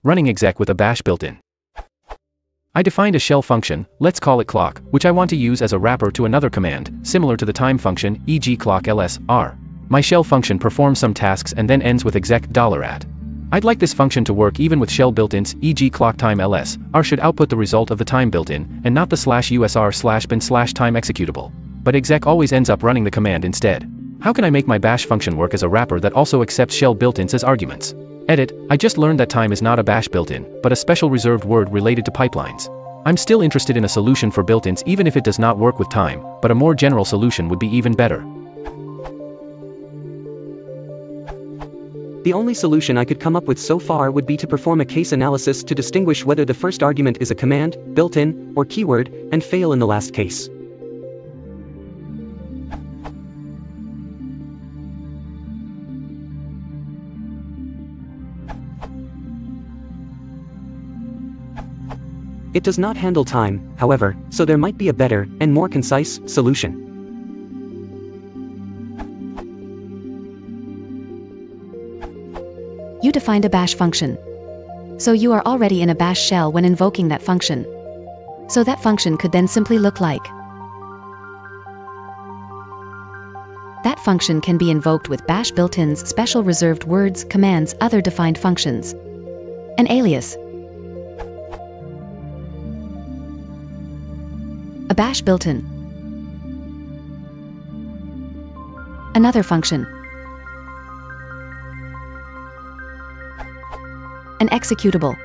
Running exec with a bash built-in. I defined a shell function, let's call it clock, which I want to use as a wrapper to another command, similar to the time function, e.g. clock ls, r. My shell function performs some tasks and then ends with exec $at. I'd like this function to work even with shell built-ins, e.g. clock time ls, r should output the result of the time built-in, and not the /usr/bin/time executable. But exec always ends up running the command instead. How can I make my bash function work as a wrapper that also accepts shell built-ins as arguments? Edit, I just learned that time is not a bash built-in, but a special reserved word related to pipelines. I'm still interested in a solution for built-ins even if it does not work with time, but a more general solution would be even better. The only solution I could come up with so far would be to perform a case analysis to distinguish whether the first argument is a command, built-in, or keyword, and fail in the last case. It does not handle time, however, so there might be a better, and more concise, solution. You defined a bash function. So you are already in a bash shell when invoking that function. So that function could then simply look like. That function can be invoked with bash built-ins, special reserved words, commands, other defined functions. An alias. A bash built-in. Another function. An executable.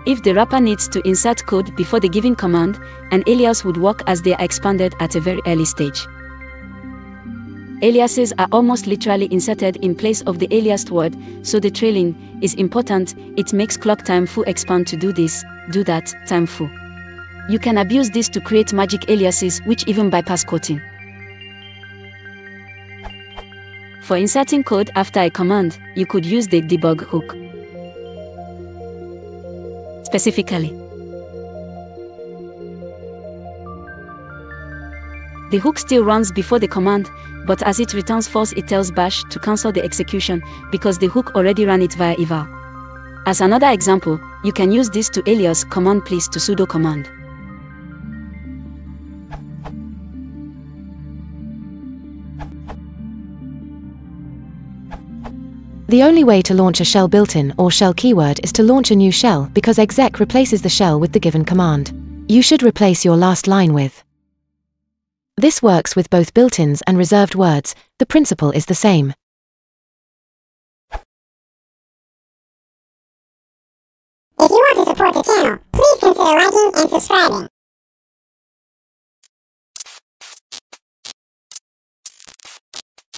If the wrapper needs to insert code before the given command, an alias would work as they are expanded at a very early stage. Aliases are almost literally inserted in place of the aliased word, so the trailing is important. It makes clock time full expand to do this, do that, time full. You can abuse this to create magic aliases which even bypass quoting. For inserting code after a command, you could use the debug hook. Specifically, the hook still runs before the command, but as it returns false it tells bash to cancel the execution because the hook already ran it via eval. As another example, you can use this to alias command please to sudo command. The only way to launch a shell built-in or shell keyword is to launch a new shell because exec replaces the shell with the given command. You should replace your last line with. This works with both built-ins and reserved words. The principle is the same. If you want to support the channel, please consider liking and subscribing.